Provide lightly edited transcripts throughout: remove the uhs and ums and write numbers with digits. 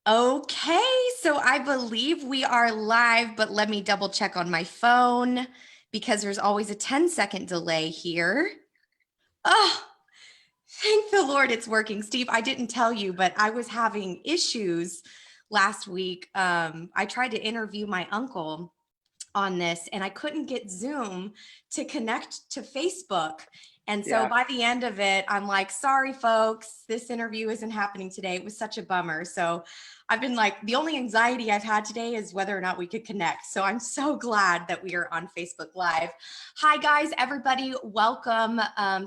Okay, so I believe we are live, but let me double check on my phone because there's always a 10-second delay here. Oh, thank the Lord it's working. Steve, I didn't tell you, but I was having issues last week. I tried to interview my uncle on this and I couldn't get Zoom to connect to Facebook. And so Yeah. by the end of it, I'm like, sorry, folks, this interview isn't happening today. It was such a bummer. So I've been like, the only anxiety I've had today is whether or not we could connect. So I'm so glad that we are on Facebook Live. Hi, guys, everybody. Welcome.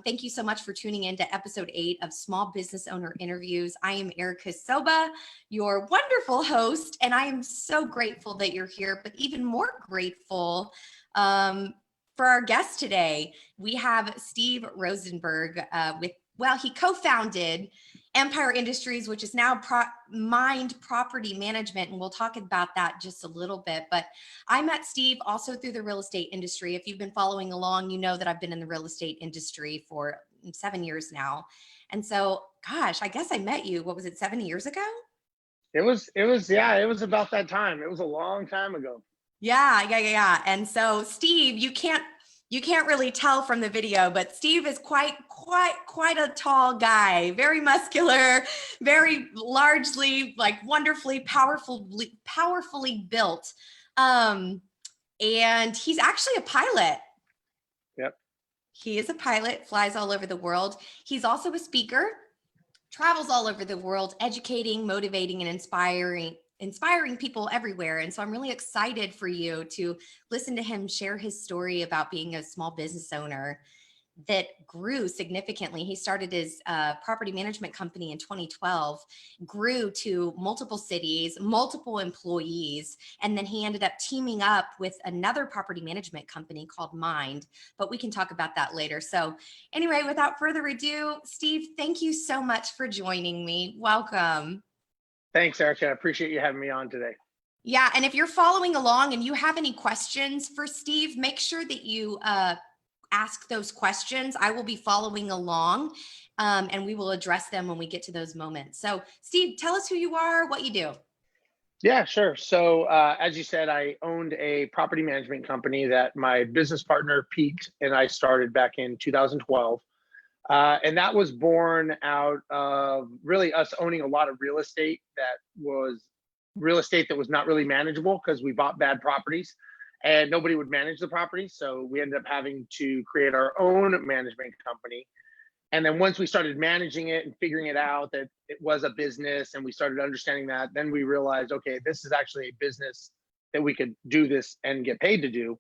Thank you so much for tuning in to episode 8 of Small Business Owner Interviews. I am Erica Soba, your wonderful host, and I am so grateful that you're here, but even more grateful for our guest today. We have Steve Rozenberg he co-founded Empire Industries, which is now Mynd Property Management, and we'll talk about that just a little bit. But I met Steve also through the real estate industry. If you've been following along, you know that I've been in the real estate industry for 7 years now. And so, gosh, I guess I met you, what was it, 7 years ago? It was about that time. It was a long time ago. Yeah. And so Steve, you can't really tell from the video, but Steve is quite a tall guy, very muscular, very largely like wonderfully powerfully built. And he's actually a pilot. Yep. He is a pilot, flies all over the world. He's also a speaker, travels all over the world, educating, motivating, and inspiring people everywhere. And so I'm really excited for you to listen to him share his story about being a small business owner that grew significantly. He started his property management company in 2012, grew to multiple cities, multiple employees, and then he ended up teaming up with another property management company called Mynd, but we can talk about that later. So anyway, without further ado, Steve, thank you so much for joining me. Welcome. Thanks, Erica. I appreciate you having me on today. Yeah, and if you're following along and you have any questions for Steve, make sure that you ask those questions. I will be following along and we will address them when we get to those moments. So Steve, tell us who you are, what you do. Yeah, sure. So as you said, I owned a property management company that my business partner, Pete, and I started back in 2012. And that was born out of really us owning a lot of real estate that was not really manageable because we bought bad properties and nobody would manage the properties. So we ended up having to create our own management company. And then once we started managing it and figuring it out that it was a business and we started understanding that, then we realized, okay, this is actually a business that we could do this and get paid to do.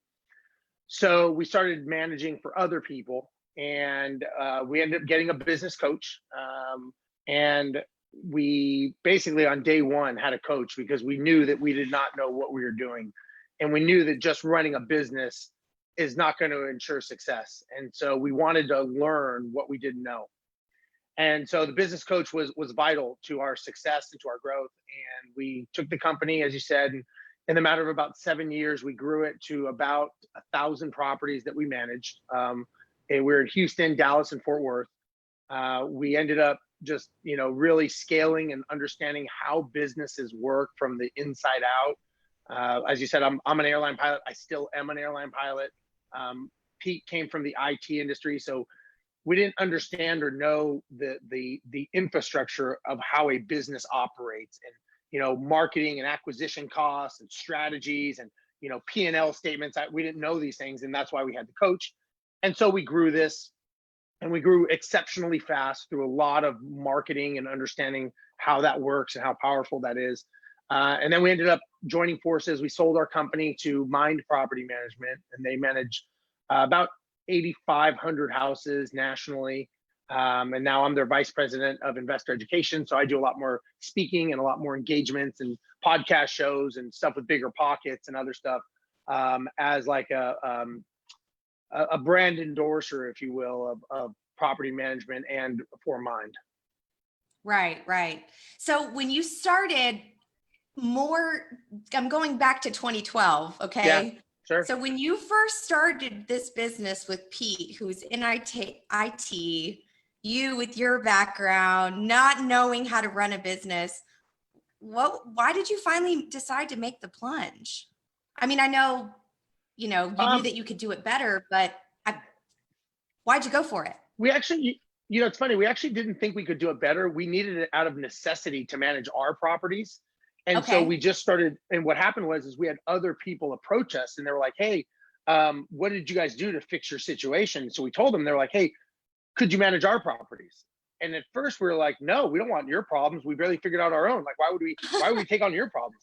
So we started managing for other people, and we ended up getting a business coach. And we basically on day one had a coach because we knew that we did not know what we were doing. And we knew that just running a business is not going to ensure success. And so we wanted to learn what we didn't know. And so the business coach was vital to our success and to our growth. And we took the company, as you said, and in the matter of about 7 years, we grew it to about 1,000 properties that we managed. And we're in Houston, Dallas, and Fort Worth. We ended up just, really scaling and understanding how businesses work from the inside out. As you said, I'm an airline pilot. I still am an airline pilot. Pete came from the IT industry, so we didn't understand or know the infrastructure of how a business operates, and marketing and acquisition costs and strategies and P&L statements. We didn't know these things, and that's why we had the coach. And so we grew this, and we grew exceptionally fast through a lot of marketing and understanding how that works and how powerful that is. And then we ended up joining forces. We sold our company to Mynd Property Management, and they manage about 8,500 houses nationally. And now I'm their vice president of investor education. So I do a lot more speaking and a lot more engagements and podcast shows and stuff with Bigger Pockets and other stuff as like a brand endorser, if you will, of property management and for Mynd. Right. So when you started I'm going back to 2012, okay? Yeah, sure. So when you first started this business with Pete, who's in IT, you with your background, not knowing how to run a business, why did you finally decide to make the plunge? I mean, I know, you knew that you could do it better, but why'd you go for it? We actually, it's funny. We actually didn't think we could do it better. We needed it out of necessity to manage our properties. And so Okay. we just started, and what happened is we had other people approach us and they were like, hey, what did you guys do to fix your situation? So we told them, they're like, hey, could you manage our properties? And at first we were like, no, we don't want your problems. We barely figured out our own. Like, why would we take on your problems?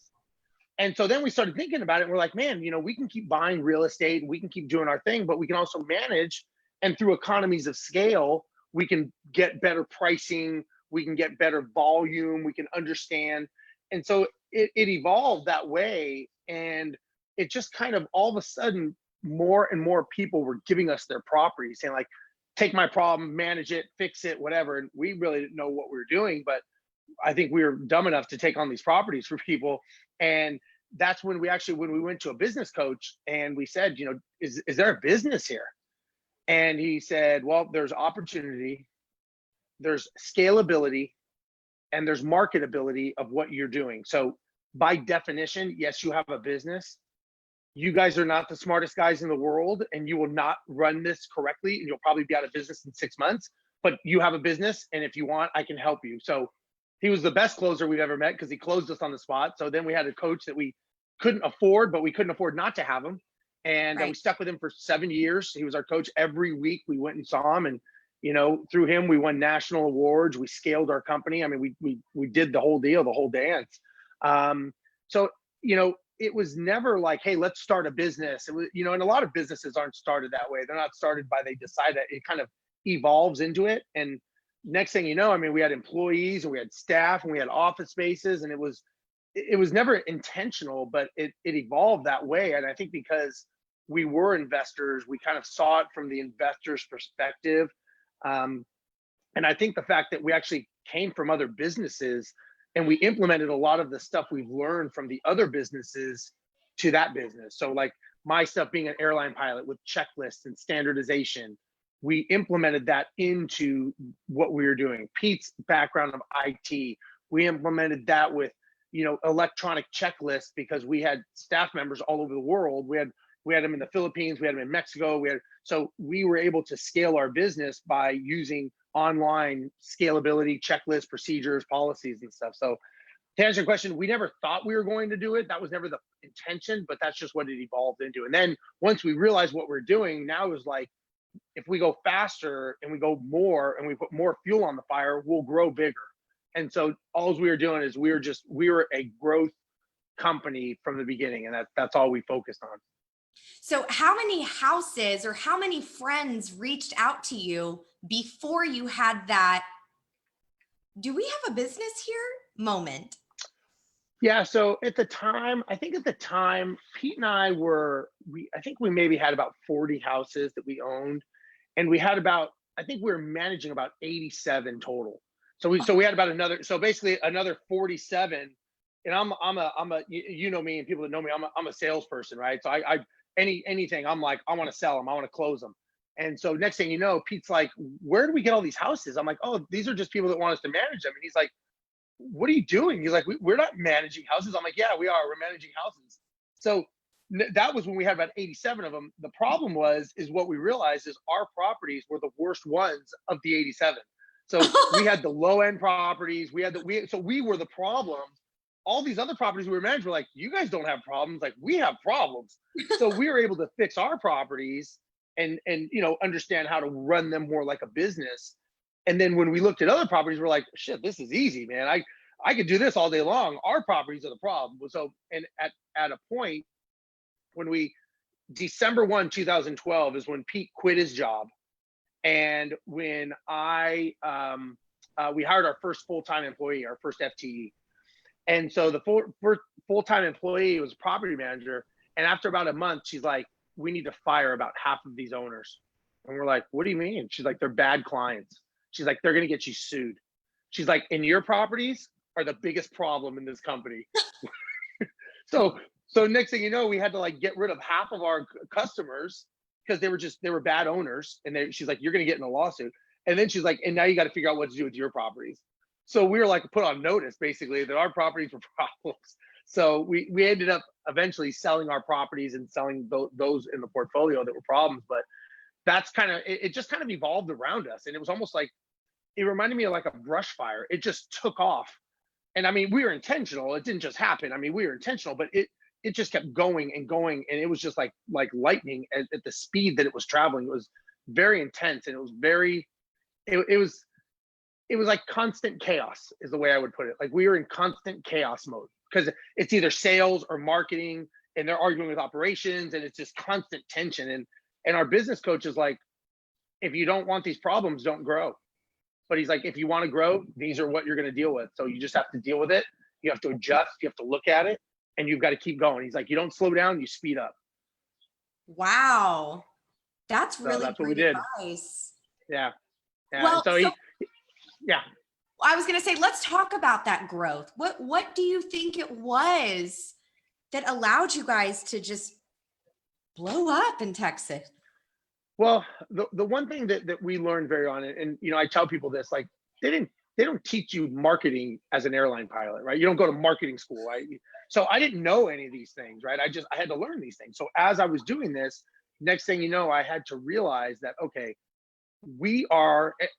And so then we started thinking about it. And we're like, man, we can keep buying real estate, we can keep doing our thing, but we can also manage. And through economies of scale, we can get better pricing, we can get better volume, we can understand. And so it evolved that way. And it just kind of all of a sudden, more and more people were giving us their property, saying like, take my problem, manage it, fix it, whatever. And we really didn't know what we were doing, but I think we were dumb enough to take on these properties for people. And that's when when we went to a business coach and we said, is there a business here? And he said, well, there's opportunity, there's scalability, and there's marketability of what you're doing. So by definition, yes, you have a business. You guys are not the smartest guys in the world, and you will not run this correctly, and you'll probably be out of business in 6 months, but you have a business, and if you want, I can help you. So he was the best closer we've ever met because he closed us on the spot. So then we had a coach that we couldn't afford, but we couldn't afford not to have him. And we Right. stuck with him for 7 years. He was our coach every week. We went and saw him, and through him, we won national awards. We scaled our company. I mean, we did the whole deal, the whole dance. So it was never like, hey, let's start a business. It was, and a lot of businesses aren't started that way. They're not started by they decide that. It kind of evolves into it. And next thing you know, I mean, we had employees and we had staff and we had office spaces, and it was never intentional, but it evolved that way. And I think because we were investors, we kind of saw it from the investor's perspective. And I think the fact that we actually came from other businesses and we implemented a lot of the stuff we've learned from the other businesses to that business. So like my stuff being an airline pilot with checklists and standardization, we implemented that into what we were doing. Pete's background of IT, we implemented that with electronic checklists because we had staff members all over the world. We had them in the Philippines, we had them in Mexico. So we were able to scale our business by using online scalability, checklists, procedures, policies, and stuff. So to answer your question, we never thought we were going to do it. That was never the intention, but that's just what it evolved into. And then once we realized what we're doing, now it was like, if we go faster and we go more and we put more fuel on the fire, we'll grow bigger. And so all we were doing is we were a growth company from the beginning, and that's all we focused on. So how many houses or how many friends reached out to you before you had that, do we have a business here moment? Yeah. So at the time, Pete and I I think we maybe had about 40 houses that we owned, and we had I think we were managing about 87 total. So we had basically another 47. And I'm a me, and people that know me, I'm a salesperson, right? So anything, I'm like, I want to sell them, I want to close them. And so next thing you know, Pete's like, where do we get all these houses? I'm like, oh, these are just people that want us to manage them. And he's like, what are you doing? He's like, we're not managing houses. I'm like, yeah, we are. We're managing houses. So that was when we had about 87 of them. The problem is what we realized is our properties were the worst ones of the 87. So we had the low end properties. So we were the problem. All these other properties we were managing were like, you guys don't have problems. Like, we have problems. So we were able to fix our properties and understand how to run them more like a business. And then when we looked at other properties, we're like, shit, this is easy, man. I could do this all day long. Our properties are the problem. So, and at a point when December 1, 2012 is when Pete quit his job. And when we hired our first full-time employee, our first FTE. And so the full-time employee was a property manager. And after about a month, she's like, we need to fire about half of these owners. And we're like, what do you mean? She's like, they're bad clients. She's like, they're going to get you sued. She's like, and your properties are the biggest problem in this company. So next thing you know, we had to like get rid of half of our customers because they were bad owners. And she's like, you're going to get in a lawsuit. And then she's like, and now you got to figure out what to do with your properties. So we were like put on notice basically that our properties were problems. So we ended up eventually selling our properties and selling those in the portfolio that were problems. But that's kind of it just kind of evolved around us. And it was almost like it reminded me of like a brush fire. It just took off. And I mean, we were intentional. It didn't just happen. I mean, we were intentional, but it just kept going and going. And it was just like lightning at the speed that it was traveling. It was very intense, and it was very it was like constant chaos is the way I would put it. Like we were in constant chaos mode because it's either sales or marketing, and they're arguing with operations, and it's just constant tension. And our business coach is like, if you don't want these problems, don't grow. But he's like, if you want to grow, these are what you're going to deal with. So you just have to deal with it. You have to adjust. You have to look at it, and you've got to keep going. He's like, you don't slow down, you speed up. Wow. That's So really that's what we great did. advice. Yeah. Yeah. Well, So yeah. I was going to say, let's talk about that growth. What do you think it was that allowed you guys to just blow up in Texas? Well, the one thing that we learned very on, and you know, I tell people this, like they don't teach you marketing as an airline pilot, right? You don't go to marketing school, right? So I didn't know any of these things, right? I had to learn these things. So as I was doing this, next thing you know, I had to realize that, okay,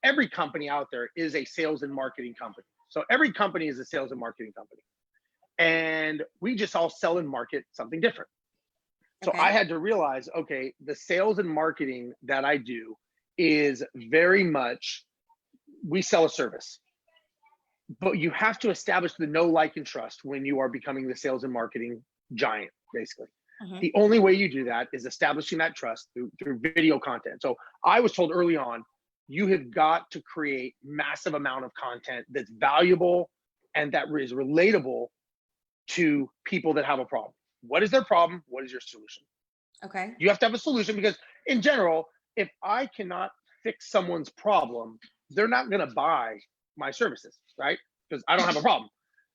every company out there is a sales and marketing company. So every company is a sales and marketing company. And we just all sell and market something different. So Okay. I had to realize, okay, the sales and marketing that I do is very much, we sell a service. But you have to establish the know, like, and trust when you are becoming the sales and marketing giant, basically. Mhm. The only way you do that is establishing that trust through video content. So I was told early on, you have got to create massive amount of content that's valuable and that is relatable to people that have a problem. What is their problem? What is your solution? Okay. You have to have a solution, because in general, if I cannot fix someone's problem, they're not going to buy my services, right? Because I don't have a problem.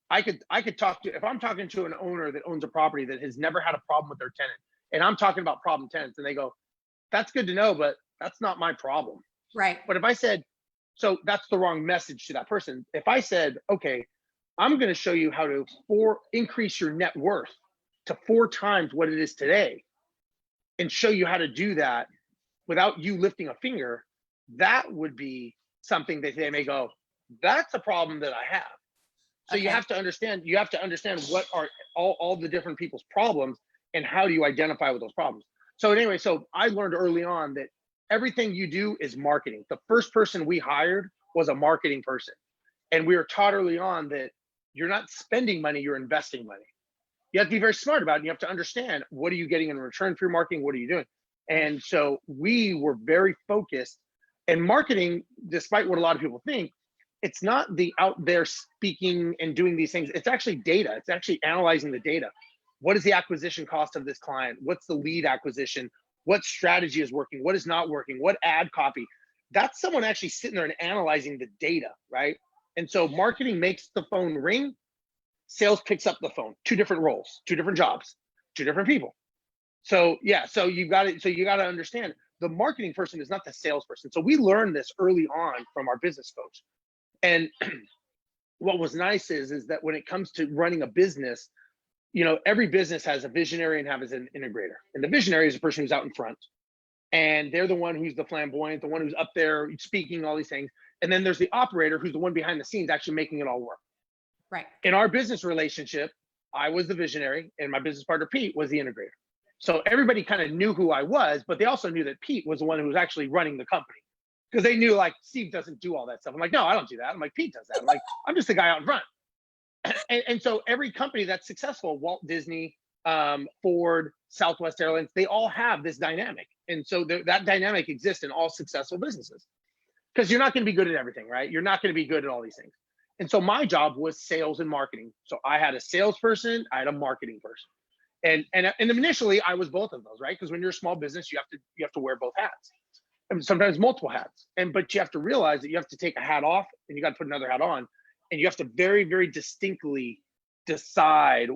I could talk to, if I'm talking to an owner that owns a property that has never had a problem with their tenant, and I'm talking about problem tenants, and they go, that's good to know, but that's not my problem. Right. But if I said, so that's the wrong message to that person. If I said, okay, I'm going to show you how to increase your net worth to 4 times what it is today, and show you how to do that without you lifting a finger, that would be something that they may go, that's a problem that I have. So you Okay. have to understand what are all the different people's problems, and how do you identify with those problems. So anyway, so I learned early on that everything you do is marketing. The first person we hired was a marketing person. And we were taught early on that you're not spending money, you're investing money. You have to be very smart about it. You have to understand, what are you getting in return for your marketing? What are you doing? And so we were very focused. And marketing, despite what a lot of people think, it's not the out there speaking and doing these things. It's actually data. It's actually analyzing the data. What is the acquisition cost of this client? What's the lead acquisition? What strategy is working? What is not working? What ad copy? That's someone actually sitting there and analyzing the data, right? And so marketing makes the phone ring. Sales picks up the phone. 2 different roles, 2 different jobs, 2 different people. So yeah, so you got to understand, the marketing person is not the salesperson. So we learned this early on from our business coach. And what was nice is that when it comes to running a business, you know, every business has a visionary and has an integrator. And the visionary is the person who's out in front. And they're the one who's the flamboyant, the one who's up there speaking all these things. And then there's the operator, who's the one behind the scenes actually making it all work. Right. In our business relationship, I was the visionary and my business partner, Pete, was the integrator. So everybody kind of knew who I was, but they also knew that Pete was the one who was actually running the company. Because they knew, like, Steve doesn't do all that stuff. I'm like, no, I don't do that. I'm like, Pete does that. I'm like, I'm just the guy out in front. And so every company that's successful, Walt Disney, Ford, Southwest Airlines, they all have this dynamic. And so that dynamic exists in all successful businesses. Because you're not going to be good at everything, right? You're not going to be good at all these things. And so my job was sales and marketing. So I had a salesperson, I had a marketing person. And initially I was both of those, right? Because when you're a small business, you have to wear both hats. And sometimes multiple hats. But you have to realize that you have to take a hat off and you got to put another hat on. And you have to very, very distinctly decide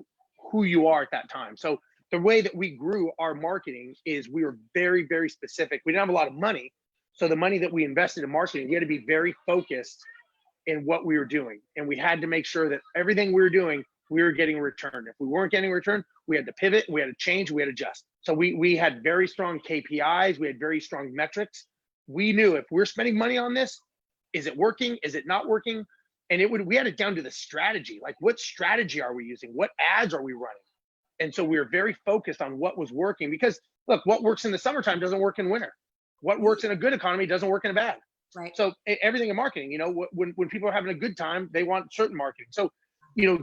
who you are at that time. So the way that we grew our marketing is we were very, very specific. We didn't have a lot of money. So the money that we invested in marketing, we had to be very focused in what we were doing. And we had to make sure that everything we were doing, we were getting a return. If we weren't getting a return, we had to pivot, we had to change, we had to adjust. So we had very strong KPIs, we had very strong metrics. We knew if we're spending money on this, is it working? Is it not working? And we had it down to the strategy. Like, what strategy are we using? What ads are we running? And so we were very focused on what was working, because look, what works in the summertime doesn't work in winter. What works in a good economy doesn't work in a bad. Right. So everything in marketing, when people are having a good time, they want certain marketing. So,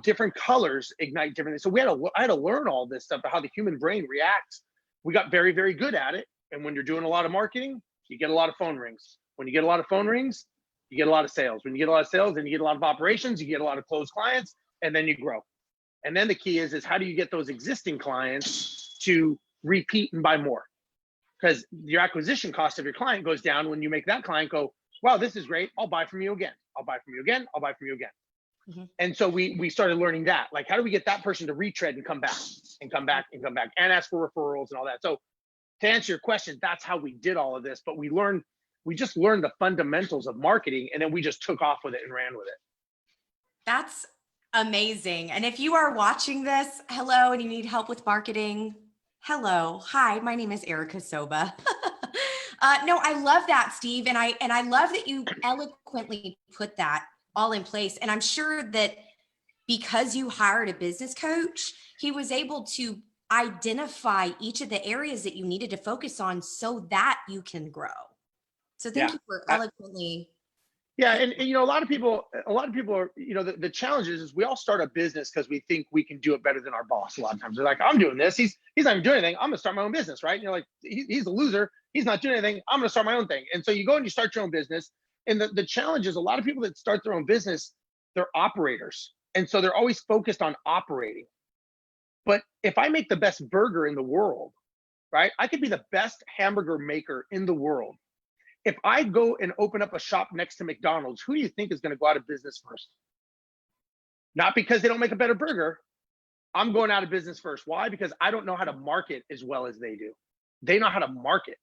different colors ignite different things. So I had to learn all this stuff about how the human brain reacts. We got very, very good at it. And when you're doing a lot of marketing, you get a lot of phone rings. When you get a lot of phone rings, you get a lot of sales. When you get a lot of sales, then you get a lot of operations, you get a lot of closed clients, and then you grow. And then the key is how do you get those existing clients to repeat and buy more? Because your acquisition cost of your client goes down when you make that client go, wow, this is great. I'll buy from you again. I'll buy from you again. I'll buy from you again. Mm-hmm. And so we started learning that. Like, how do we get that person to retread and come back and come back and come back and ask for referrals and all that? So to answer your question, that's how we did all of this. But we just learned the fundamentals of marketing, and then we just took off with it and ran with it. That's amazing. And if you are watching this, hello, and you need help with marketing, hello. Hi, my name is Erica Soba. No, I love that, Steve. And I love that you eloquently put that all in place. And I'm sure that because you hired a business coach, he was able to identify each of the areas that you needed to focus on so that you can grow. So thank you for eloquently. Yeah. And a lot of people are, the challenge is we all start a business because we think we can do it better than our boss. A lot of times they're like, I'm doing this. He's not even doing anything. I'm gonna start my own business, right? And you're like, he's a loser. He's not doing anything. I'm gonna start my own thing. And so you go and you start your own business. And the challenge is a lot of people that start their own business, they're operators. And so they're always focused on operating. But if I make the best burger in the world, right? I could be the best hamburger maker in the world. If I go and open up a shop next to McDonald's, who do you think is going to go out of business first? Not because they don't make a better burger. I'm going out of business first. Why? Because I don't know how to market as well as they do. They know how to market.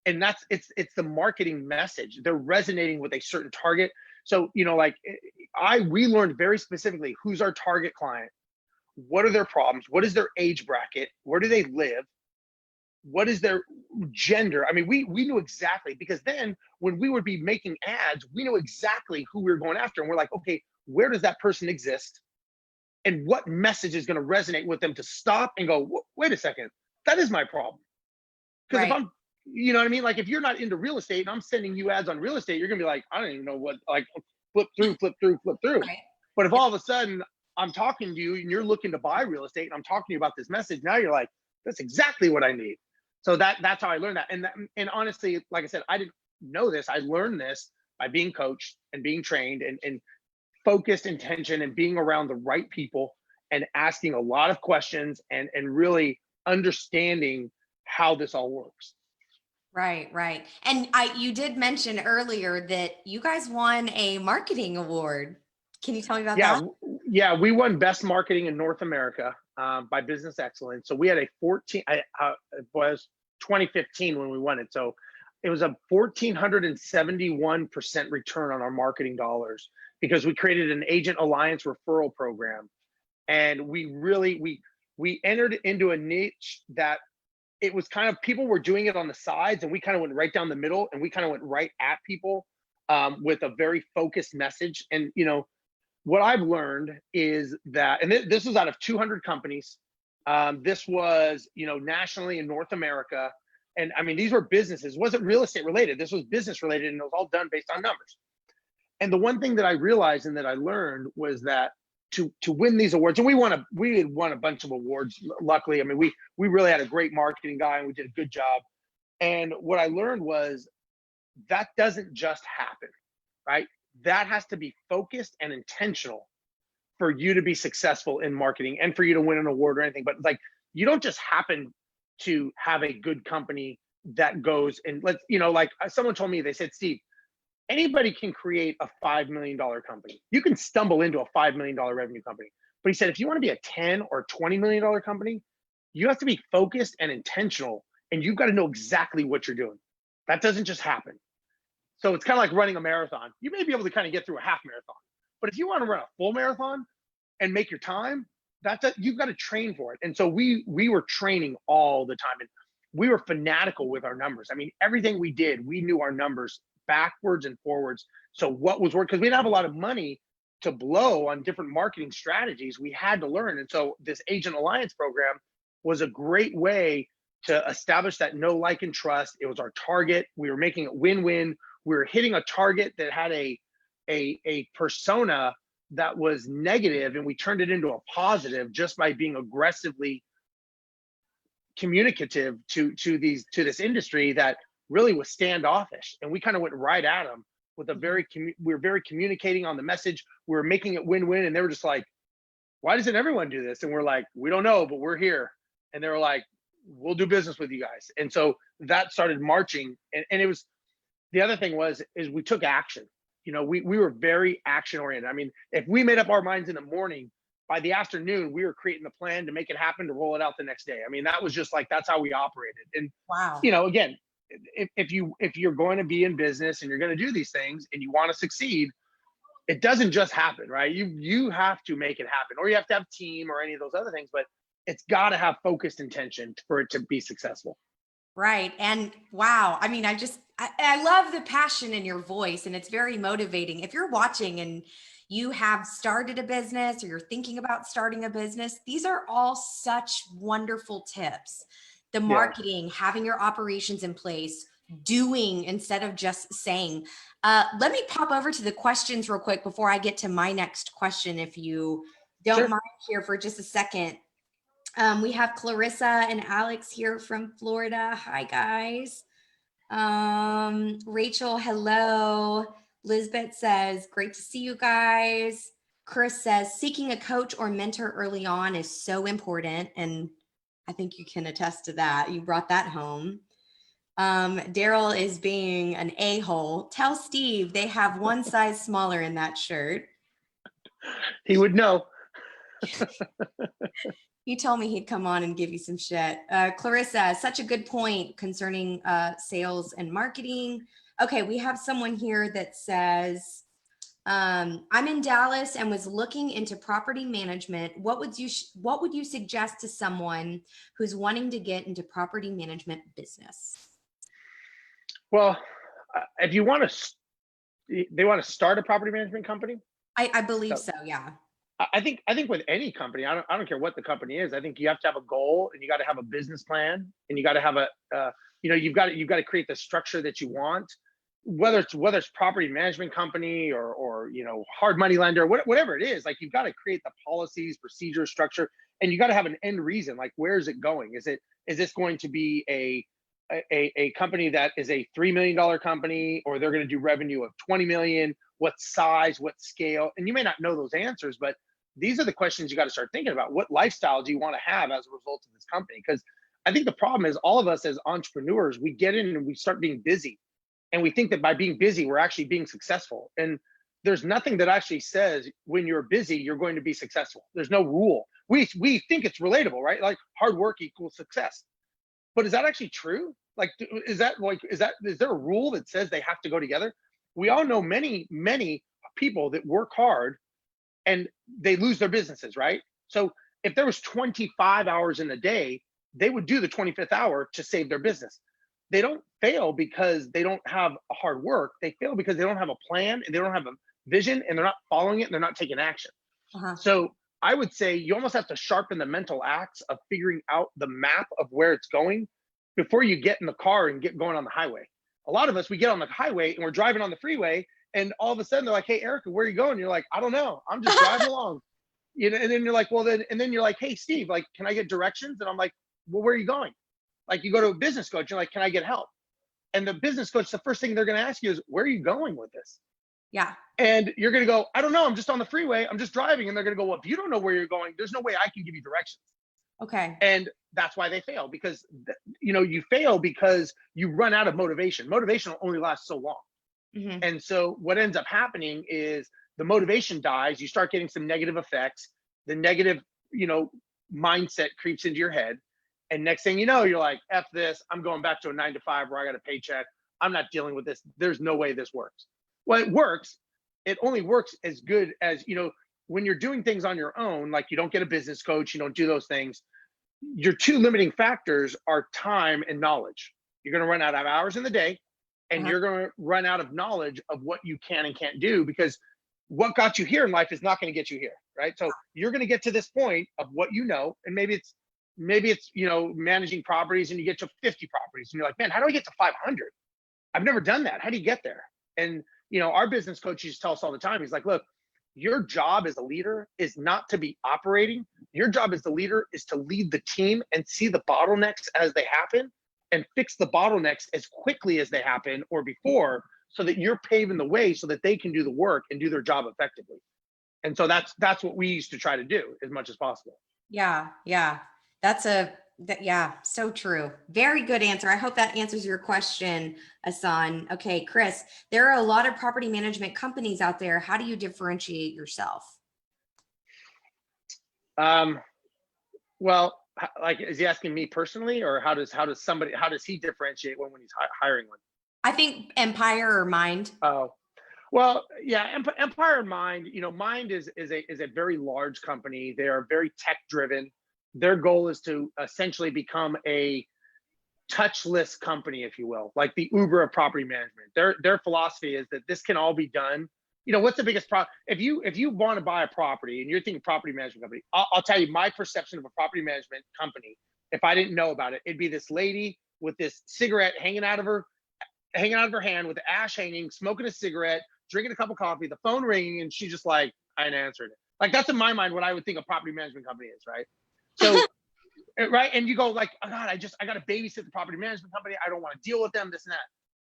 And it's the marketing message. They're resonating with a certain target. So, we learned very specifically who's our target client. What are their problems? What is their age bracket? Where do they live? What is their gender? I mean, we knew exactly, because then when we would be making ads, we know exactly who we were going after. And we're like, okay, where does that person exist? And what message is going to resonate with them to stop and go, wait a second, that is my problem. Because if I'm, you know what I mean? Like, if you're not into real estate and I'm sending you ads on real estate, you're going to be like, I don't even know what, like, flip through. Right. But if all of a sudden I'm talking to you and you're looking to buy real estate and I'm talking to you about this message, now you're like, that's exactly what I need. So that's how I learned that. And honestly, like I said, I didn't know this. I learned this by being coached and being trained and focused intention and being around the right people and asking a lot of questions and really understanding how this all works. Right. And you did mention earlier that you guys won a marketing award. Can you tell me about that? Yeah, we won Best Marketing in North America by Business Excellence. So we had a 14, it was 2015 when we won it. So it was a 1,471% return on our marketing dollars, because we created an agent alliance referral program. And we entered into a niche that it was kind of, people were doing it on the sides, and we kind of went right down the middle, and we kind of went right at people with a very focused message. And, what I've learned is that, and this was out of 200 companies. This was, nationally in North America. And I mean, these were businesses. It wasn't real estate related. This was business related, and it was all done based on numbers. And the one thing that I realized and that I learned was that to win these awards, and we had won a bunch of awards, luckily. I mean, we really had a great marketing guy, and we did a good job. And what I learned was that doesn't just happen, right? That has to be focused and intentional for you to be successful in marketing and for you to win an award or anything. But like, you don't just happen to have a good company that goes and like someone told me, they said, Steve, anybody can create a $5 million company. You can stumble into a $5 million revenue company. But he said, if you want to be a 10 or $20 million company, you have to be focused and intentional, and you've got to know exactly what you're doing. That doesn't just happen. So it's kind of like running a marathon. You may be able to kind of get through a half marathon, but if you want to run a full marathon and make your time, you've got to train for it. And so we were training all the time, and we were fanatical with our numbers. I mean, everything we did, we knew our numbers backwards and forwards. So what was working, because we didn't have a lot of money to blow on different marketing strategies, we had to learn. And so this agent alliance program was a great way to establish that know, like, and trust. It was our target. We were making it win-win. We were hitting a target that had a persona that was negative, and we turned it into a positive just by being aggressively communicative to this industry that really was standoffish. And we kind of went right at them with we were very communicating on the message. We were making it win-win, and they were just like, why doesn't everyone do this? And we're like, we don't know, but we're here. And they were like, we'll do business with you guys. And so that started marching. And it was, the other thing is we took action. You know, we were very action oriented. I mean, if we made up our minds in the morning, by the afternoon, we were creating the plan to make it happen, to roll it out the next day. I mean, that was just like, that's how we operated. And, Wow. you know, again, if you're going to be in business and you're going to do these things and you want to succeed, it doesn't just happen, right? You have to make it happen, or you have to have team or any of those other things, but it's got to have focused intention for it to be successful. Right. And wow. I mean, I love the passion in your voice, and it's very motivating. If you're watching and you have started a business, or you're thinking about starting a business, these are all such wonderful tips. The marketing, having your operations in place, doing instead of just saying. Let me pop over to the questions real quick before I get to my next question, if you don't mind here for just a second. We have Clarissa and Alex here from Florida. Hi, guys. Rachel, hello. Lisbeth says, great to see you guys. Chris says, seeking a coach or mentor early on is so important. And I think you can attest to that. You brought that home. Daryl is being an a-hole. Tell Steve they have one size smaller in that shirt. He would know. He told me he'd come on and give you some shit. Clarissa, such a good point concerning sales and marketing. Okay, we have someone here that says, I'm in Dallas and was looking into property management. What would you suggest to someone who's wanting to get into property management business? Well, if you want to, they want to start a property management company. I believe so. Yeah. I think with any company, I don't care what the company is. I think you have to have a goal, and you got to have a business plan, and you got to have you've got to create the structure that you want, whether it's property management company or hard money lender, whatever it is. Like, you've got to create the policies, procedures, structure, and you got to have an end reason. Like, where is it going? Is this going to be a company that is a $3 million company, or they're going to do revenue of 20 million? What size, what scale? And you may not know those answers, but these are the questions you got to start thinking about. What lifestyle do you want to have as a result of this company? Because I think the problem is, all of us as entrepreneurs, we get in and we start being busy, and we think that by being busy, we're actually being successful. And there's nothing that actually says when you're busy, you're going to be successful. There's no rule. We think it's relatable, right? Like, hard work equals success. But is that actually true? Like, is there a rule that says they have to go together? We all know many people that work hard and they lose their businesses, right? So if there was 25 hours in a day, they would do the 25th hour to save their business. They don't fail because they don't have a hard work. They fail because they don't have a plan, and they don't have a vision, and they're not following it, and they're not taking action. So I would say you almost have to sharpen the mental axe of figuring out the map of where it's going before you get in the car and get going on the highway. A lot of us, we get on the highway and we're driving on the freeway, and all of a sudden they're like, hey, Erica, where are you going? You're like, I don't know. I'm just driving along. And then you're like, and then you're like, hey, Steve, like, can I get directions? And I'm like, well, where are you going? Like, you go to a business coach, you're like, can I get help? And the business coach, the first thing they're going to ask you is, where are you going with this? Yeah. And you're going to go, I don't know. I'm just on the freeway. I'm just driving. And they're going to go, well, if you don't know where you're going, there's no way I can give you directions. Okay. And that's why they fail, because you fail because you run out of motivation. Motivation will only last so long. Mm-hmm. And so what ends up happening is the motivation dies. You start getting some negative effects. The negative, mindset creeps into your head. And next thing you know, you're like, F this, I'm going back to a 9 to 5 where I got a paycheck. I'm not dealing with this. There's no way this works. Well, it works. It only works as good as, when you're doing things on your own, like you don't get a business coach, you don't do those things. Your two limiting factors are time and knowledge. You're going to run out of hours in the day, and you're going to run out of knowledge of what you can and can't do, because what got you here in life is not going to get you here, right? So you're going to get to this point of what you know, and maybe it's managing properties, and you get to 50 properties, and you're like, man, how do I get to 500? I've never done that. How do you get there? And our business coach used to tell us all the time. He's like, look, your job as a leader is not to be operating. Your job as the leader is to lead the team and see the bottlenecks as they happen and fix the bottlenecks as quickly as they happen or before, so that you're paving the way so that they can do the work and do their job effectively. And so that's what we used to try to do as much as possible. Yeah. So true. Very good answer. I hope that answers your question, Asan. Okay, Chris, there are a lot of property management companies out there. How do you differentiate yourself? Well, like, is he asking me personally, or how does he differentiate when he's hiring one? I think Empire or Mind. Oh, well, yeah, Empire and Mind. Mind is a very large company. They are very tech driven. Their goal is to essentially become a touchless company, if you will, like the Uber of property management. Their philosophy is that this can all be done. What's the biggest problem? If you want to buy a property and you're thinking property management company, I'll tell you my perception of a property management company. If I didn't know about it, it'd be this lady with this cigarette hanging out of her hand, with the ash hanging, smoking a cigarette, drinking a cup of coffee, the phone ringing, and she just like, I ain't answered it. Like, that's in my mind what I would think a property management company is, right? So, right. And you go like, oh God, I got to babysit the property management company. I don't want to deal with them, this and that.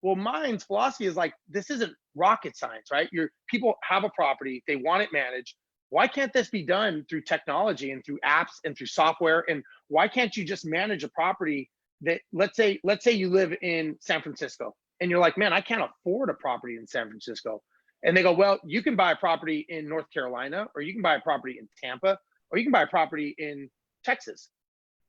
Well, Mind's philosophy is like, this isn't rocket science, right? People have a property, they want it managed. Why can't this be done through technology and through apps and through software? And why can't you just manage a property that, let's say you live in San Francisco and you're like, man, I can't afford a property in San Francisco. And they go, well, you can buy a property in North Carolina, or you can buy a property in Tampa, or you can buy a property in Texas.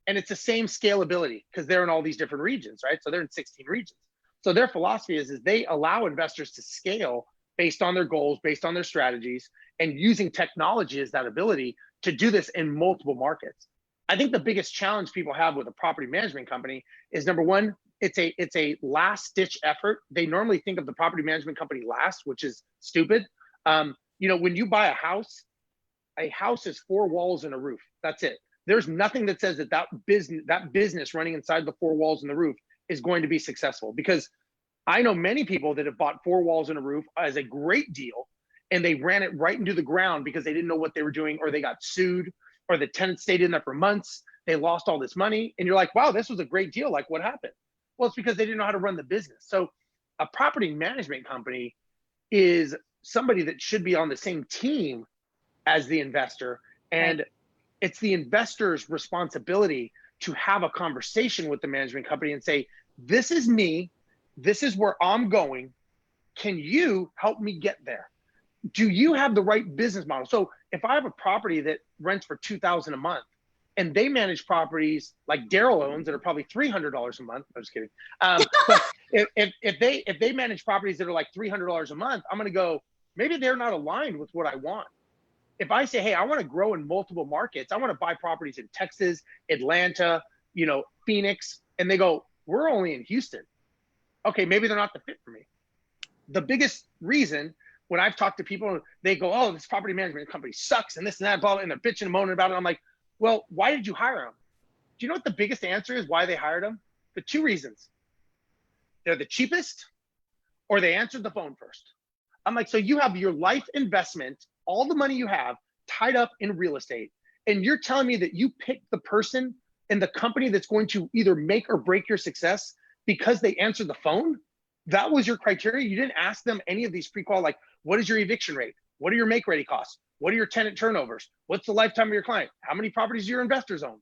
And it's the same scalability because they're in all these different regions, right? So they're in 16 regions. So their philosophy is they allow investors to scale based on their goals, based on their strategies, and using technology as that ability to do this in multiple markets. I think the biggest challenge people have with a property management company is, number one, it's a last ditch effort. They normally think of the property management company last, which is stupid. When you buy a house is 4 walls and a roof. That's it. There's nothing that says that business running inside the 4 walls and the roof is going to be successful, because I know many people that have bought 4 walls and a roof as a great deal, and they ran it right into the ground because they didn't know what they were doing, or they got sued, or the tenant stayed in there for months. They lost all this money. And you're like, wow, this was a great deal. Like, what happened? Well, it's because they didn't know how to run the business. So a property management company is somebody that should be on the same team as the investor. And it's the investor's responsibility to have a conversation with the management company and say, this is me, this is where I'm going. Can you help me get there? Do you have the right business model? So if I have a property that rents for $2,000 a month, and they manage properties like Daryl owns that are probably $300 a month, I'm just kidding. But if they manage properties that are like $300 a month, I'm going to go, maybe they're not aligned with what I want. If I say, hey, I want to grow in multiple markets, I want to buy properties in Texas, Atlanta, Phoenix, and they go, we're only in Houston. Okay, maybe they're not the fit for me. The biggest reason, when I've talked to people, they go, oh, this property management company sucks and this and that, blah, blah, and they're bitching and moaning about it. I'm like, well, why did you hire them? Do you know what the biggest answer is why they hired them? The 2 reasons. They're the cheapest, or they answered the phone first. I'm like, so you have your life investment, all the money you have tied up in real estate, and you're telling me that you picked the person in the company that's going to either make or break your success because they answered the phone? That was your criteria? You didn't ask them any of these pre-qual, like, what is your eviction rate? What are your make-ready costs? What are your tenant turnovers? What's the lifetime of your client? How many properties do your investors own?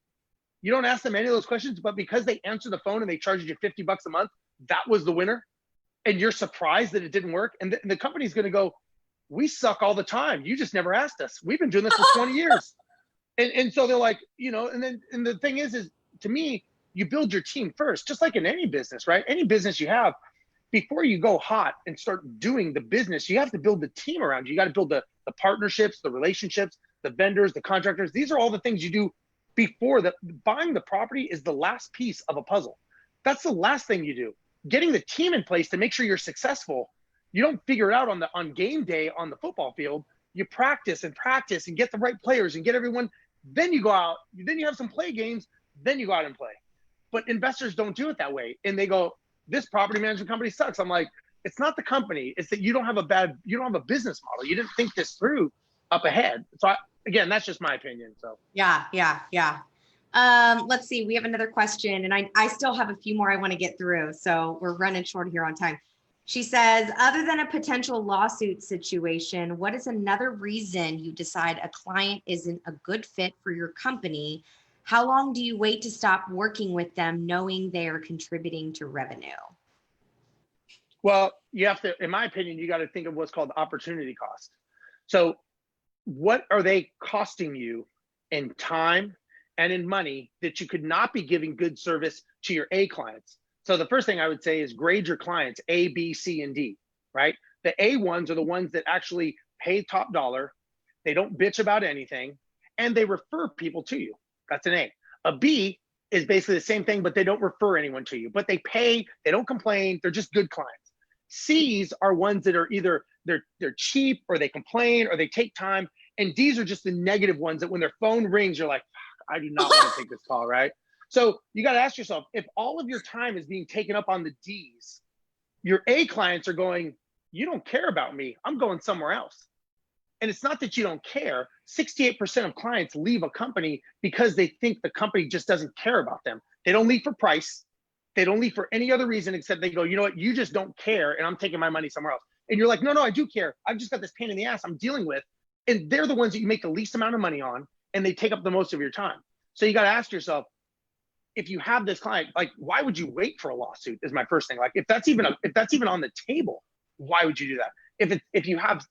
You don't ask them any of those questions, but because they answered the phone and they charged you $50 a month, that was the winner. And you're surprised that it didn't work. And the company's going to go, we suck all the time. You just never asked us. We've been doing this for 20 years. And so they're like, and the thing is to me, you build your team first, just like in any business, right? Any business you have, before you go hot and start doing the business, you have to build the team around you. You got to build the partnerships, the relationships, the vendors, the contractors. These are all the things you do before that. Buying the property is the last piece of a puzzle. That's the last thing you do. Getting the team in place to make sure you're successful. You don't figure it out on game day on the football field. You practice and get the right players and get everyone. Then you go out, then you have some play games, then you go out and play. But investors don't do it that way. And they go, this property management company sucks. I'm like, it's not the company. It's that you don't have a business model. You didn't think this through up ahead. So again, that's just my opinion. So yeah. Let's see, we have another question, and I still have a few more I want to get through. So we're running short here on time. She says, other than a potential lawsuit situation, what is another reason you decide a client isn't a good fit for your company? How long do you wait to stop working with them knowing they are contributing to revenue? Well, you have to, in my opinion, you got to think of what's called opportunity cost. So what are they costing you in time and in money that you could not be giving good service to your A clients? So the first thing I would say is grade your clients A, B, C, and D, right? The A ones are the ones that actually pay top dollar. They don't bitch about anything, and they refer people to you. That's an A. A B is basically the same thing, but they don't refer anyone to you, but they pay, they don't complain. They're just good clients. C's are ones that are either they're cheap, or they complain, or they take time. And D's are just the negative ones that when their phone rings, you're like, I do not want to take this call, right? So you got to ask yourself, if all of your time is being taken up on the D's, your A clients are going, you don't care about me. I'm going somewhere else. And it's not that you don't care. 68% of clients leave a company because they think the company just doesn't care about them. They don't leave for price. They don't leave for any other reason except they go, you know what, you just don't care, and I'm taking my money somewhere else. And you're like, no, I do care. I've just got this pain in the ass I'm dealing with. And they're the ones that you make the least amount of money on, and they take up the most of your time. So you got to ask yourself, if you have this client, like, why would you wait for a lawsuit is my first thing. Like, if that's even on the table, why would you do that? If you have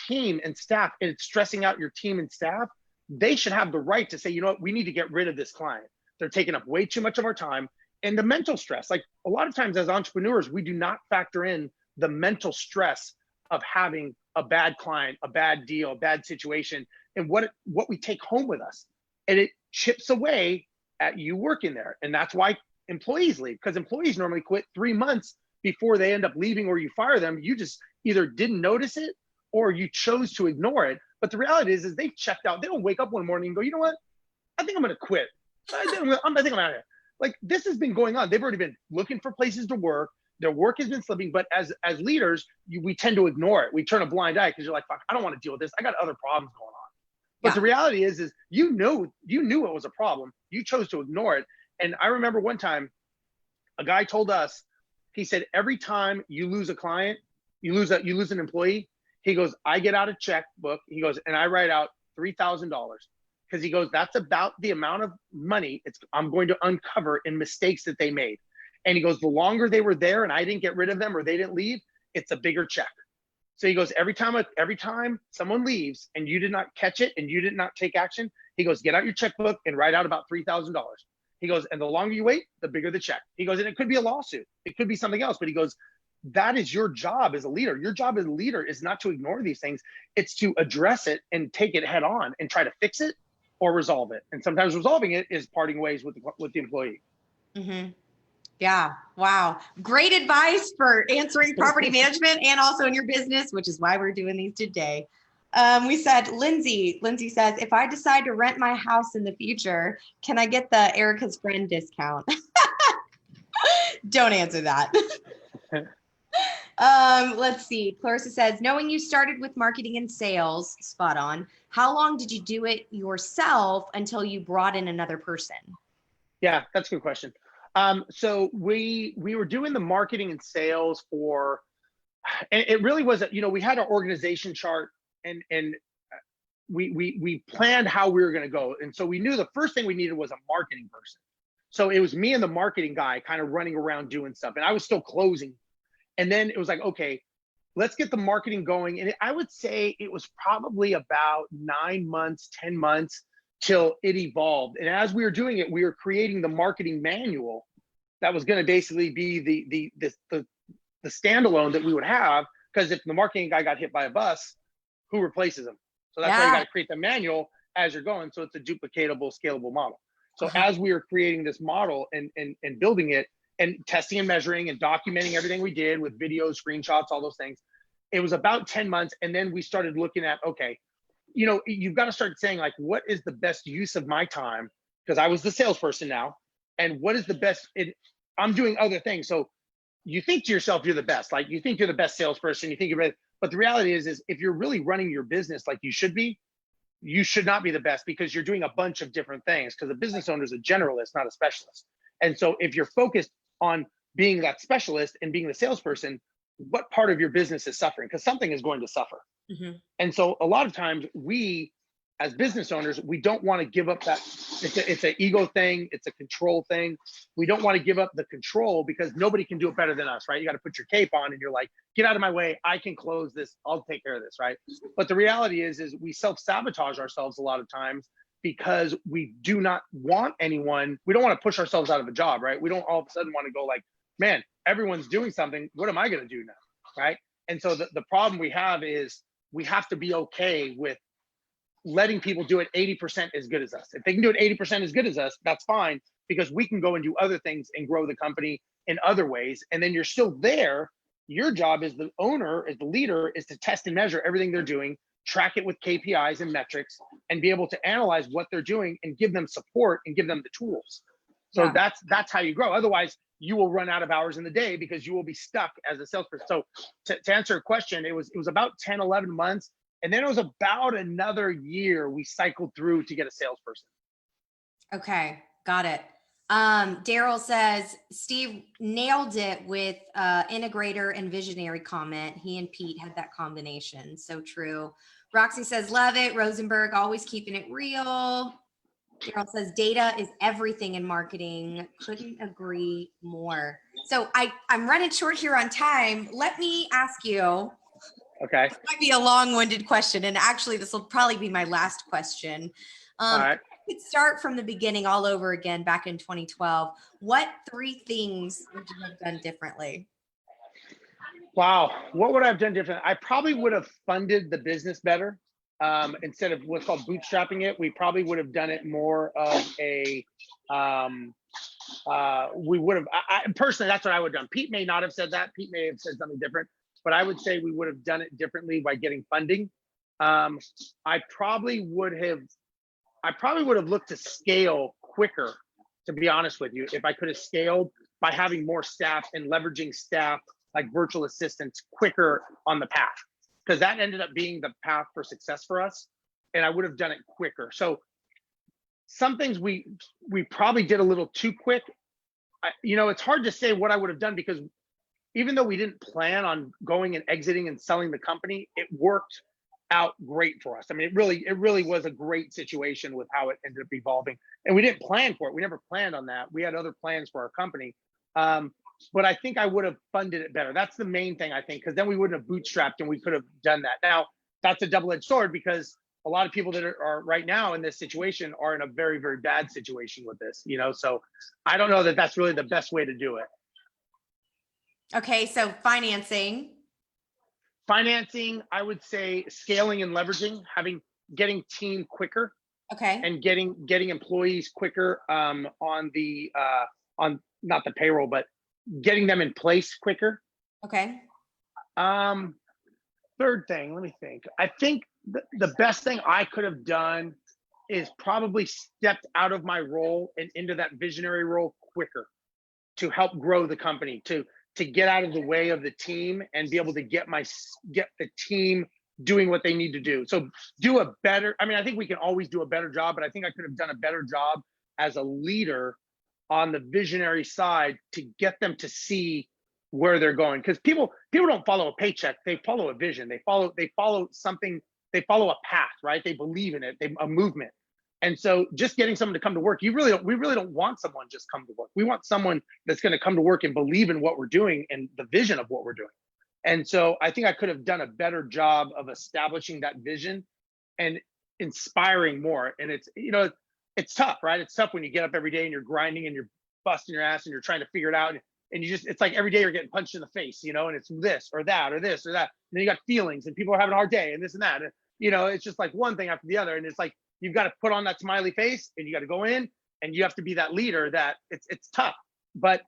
team and staff and it's stressing out your team and staff, they should have the right to say, you know what, we need to get rid of this client. They're taking up way too much of our time. And the mental stress, like a lot of times as entrepreneurs, we do not factor in the mental stress of having a bad client, a bad deal, a bad situation, and what we take home with us. And it chips away at you working there. And that's why employees leave, because employees normally quit 3 months before they end up leaving, or you fire them. You just either didn't notice it or you chose to ignore it. But the reality is they've checked out. They don't wake up one morning and go, you know what, I think I'm going to quit. I think I'm out of here. Like, this has been going on. They've already been looking for places to work. Their work has been slipping. But as leaders, we tend to ignore it. We turn a blind eye because you're like, fuck, I don't want to deal with this. I got other problems going on. But the reality is you knew it was a problem. You chose to ignore it. And I remember one time a guy told us, he said, every time you lose a client, you lose an employee, he goes, I get out a checkbook, he goes, and I write out $3,000. Because he goes, that's about the amount of money I'm going to uncover in mistakes that they made. And he goes, the longer they were there and I didn't get rid of them or they didn't leave, it's a bigger check. So he goes, every time someone leaves and you did not catch it and you did not take action, he goes, get out your checkbook and write out about $3,000. He goes, and the longer you wait, the bigger the check. He goes, and it could be a lawsuit. It could be something else. But he goes, that is your job as a leader. Your job as a leader is not to ignore these things. It's to address it and take it head on and try to fix it or resolve it. And sometimes resolving it is parting ways with the employee. Mm-hmm. Yeah. Wow. Great advice for answering property management and also in your business, which is why we're doing these today. We said, Lindsay says, if I decide to rent my house in the future, can I get the Erica's friend discount? Don't answer that. Let's see. Clarissa says, knowing you started with marketing and sales, spot on. How long did you do it yourself until you brought in another person? Yeah, that's a good question. So we were doing the marketing and sales and it really was, we had our organization chart and we planned how we were going to go. And so we knew the first thing we needed was a marketing person. So it was me and the marketing guy kind of running around doing stuff, and I was still closing. And then it was like, okay, let's get the marketing going. And I would say it was probably about 9 months, 10 months till it evolved. And as we were doing it, we were creating the marketing manual that was going to basically be the the standalone that we would have, because if the marketing guy got hit by a bus, who replaces him? So that's why you got to create the manual as you're going. So it's a duplicatable, scalable model. So as we were creating this model and building it and testing and measuring and documenting everything we did with videos, screenshots, all those things, it was about 10 months. And then we started looking at, okay, you know, you've got to start saying like, what is the best use of my time? Because I was the salesperson now. And what is the best, I'm doing other things. So you think to yourself, you're the best, like you think you're the best salesperson, you think you're ready. But the reality is if you're really running your business like you should be, you should not be the best because you're doing a bunch of different things, because a business owner is a generalist, not a specialist. And so if you're focused on being that specialist and being the salesperson, what part of your business is suffering? Because something is going to suffer. And so a lot of times we, as business owners, we don't want to give up that. It's an ego thing. It's a control thing. We don't want to give up the control because nobody can do it better than us, right? You got to put your cape on and you're like, get out of my way. I can close this. I'll take care of this, right? But the reality is we self-sabotage ourselves a lot of times because we do not want anyone. We don't want to push ourselves out of a job, right? We don't all of a sudden want to go like, man, everyone's doing something. What am I going to do now, right? And so the problem we have is we have to be okay with letting people do it 80% as good as us. If they can do it 80% as good as us, that's fine, because we can go and do other things and grow the company in other ways. And then you're still there. Your job as the owner, as the leader, is to test and measure everything they're doing, track it with KPIs and metrics, and be able to analyze what they're doing and give them support and give them the tools. So that's how you grow. Otherwise, you will run out of hours in the day because you will be stuck as a salesperson. So to answer your question, it was about 10, 11 months. And then it was about another year we cycled through to get a salesperson. Okay, got it. Daryl says, Steve nailed it with integrator and visionary comment. He and Pete had that combination. So true. Roxy says, love it. Rozenberg, always keeping it real. Daryl says, data is everything in marketing. Couldn't agree more. So I'm running short here on time. Let me ask you. Okay. This might be a long-winded question, and actually this will probably be my last question. All right. Could start from the beginning all over again back in 2012. What 3 things would you have done differently? Wow. What would I have done different? I probably would have funded the business better. Instead of what's called bootstrapping it, we probably would have done it more of a, we would have, personally, that's what I would have done. Pete may not have said that. Pete may have said something different. But I would say we would have done it differently by getting funding. I probably would have looked to scale quicker, to be honest with you, if I could have scaled by having more staff and leveraging staff like virtual assistants quicker on the path, because that ended up being the path for success for us. And I would have done it quicker. So some things we probably did a little too quick. You know, it's hard to say what I would have done, because even though we didn't plan on going and exiting and selling the company, it worked out great for us. I mean, it really was a great situation with how it ended up evolving. And we didn't plan for it. We never planned on that. We had other plans for our company. But I think I would have funded it better. That's the main thing, I think, because then we wouldn't have bootstrapped and we could have done that. Now, that's a double-edged sword, because a lot of people that are right now in this situation are in a very, very bad situation with this, you know? So I don't know that that's really the best way to do it. Okay, so financing, I would say scaling and leveraging, getting team quicker. Okay. And getting employees quicker on not the payroll, but getting them in place quicker. Okay. Third thing, let me think. I think the best thing I could have done is probably stepped out of my role and into that visionary role quicker to help grow the company, to get out of the way of the team and be able to get the team doing what they need to do. So do a better, I mean, I think we can always do a better job, but I think I could have done a better job as a leader on the visionary side to get them to see where they're going. Because people don't follow a paycheck, they follow a vision. They follow something, they follow a path, right? They believe in it, a movement. And so just getting someone to come to work, we really don't want someone just come to work. We want someone that's going to come to work and believe in what we're doing and the vision of what we're doing. And so I think I could have done a better job of establishing that vision and inspiring more. And it's, you know, it's tough, right? It's tough when you get up every day and you're grinding and you're busting your ass and you're trying to figure it out. and it's like every day you're getting punched in the face, and it's this or that or this or that. And then you got feelings and people are having a hard day and this and that. And, it's just like one thing after the other. And it's like, you've got to put on that smiley face and you got to go in and you have to be that leader that it's tough. But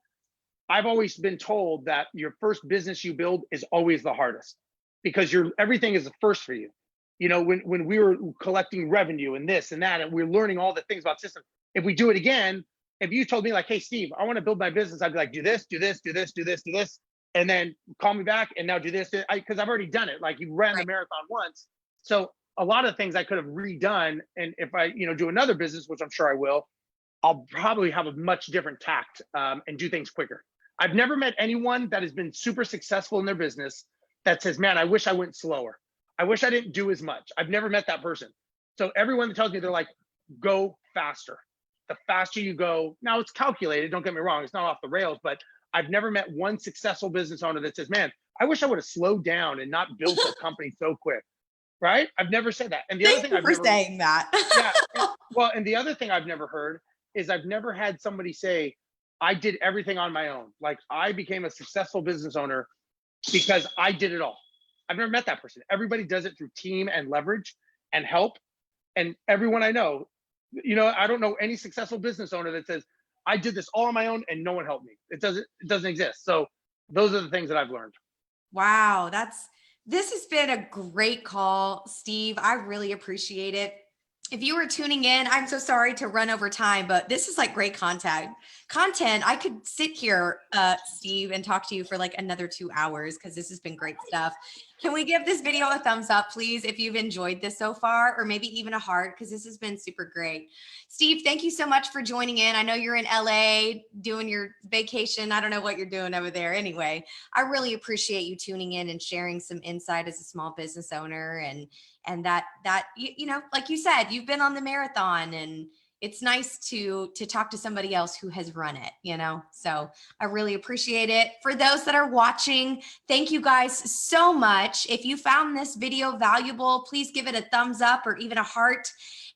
I've always been told that your first business you build is always the hardest because everything is the first for you. When we were collecting revenue and this and that, and we're learning all the things about systems, if we do it again, if you told me like, hey, Steve, I want to build my business, I'd be like, do this, do this, do this, do this, do this, and then call me back and now do this, because I've already done it. Like you ran the marathon once. So a lot of things I could have redone. And if I, do another business, which I'm sure I will, I'll probably have a much different tact and do things quicker. I've never met anyone that has been super successful in their business that says, man, I wish I went slower. I wish I didn't do as much. I've never met that person. So everyone that tells me, they're like, go faster. The faster you go, now it's calculated, don't get me wrong, it's not off the rails, but I've never met one successful business owner that says, man, I wish I would have slowed down and not built a company so quick, right? I've never said that. And the other thing I've never saying that. yeah. And the other thing I've never heard is I've never had somebody say, I did everything on my own. Like I became a successful business owner because I did it all. I've never met that person. Everybody does it through team and leverage and help. And everyone I know, I don't know any successful business owner that says, I did this all on my own and no one helped me. It doesn't exist. So those are the things that I've learned. Wow. This has been a great call, Steve. I really appreciate it. If you were tuning in, I'm so sorry to run over time, but this is like great content. I could sit here, Steve, and talk to you for like another 2 hours because this has been great stuff. Can we give this video a thumbs up, please, if you've enjoyed this so far, or maybe even a heart, because this has been super great. Steve, thank you so much for joining in. I know you're in LA doing your vacation. I don't know what you're doing over there. Anyway, I really appreciate you tuning in and sharing some insight as a small business owner, and that like you said, you've been on the marathon, and it's nice to talk to somebody else who has run it, so I really appreciate it. For those that are watching, thank you guys so much. If you found this video valuable, please give it a thumbs up or even a heart.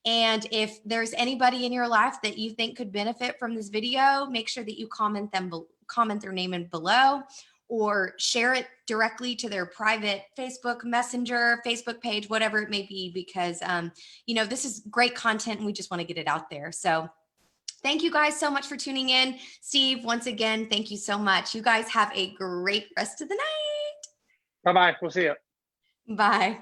And if there's anybody in your life that you think could benefit from this video, make sure that you comment their name in below, or share it directly to their private Facebook Messenger, Facebook page, whatever it may be, because, this is great content and we just want to get it out there. So thank you guys so much for tuning in. Steve, once again, thank you so much. You guys have a great rest of the night. Bye-bye. We'll see you. Bye.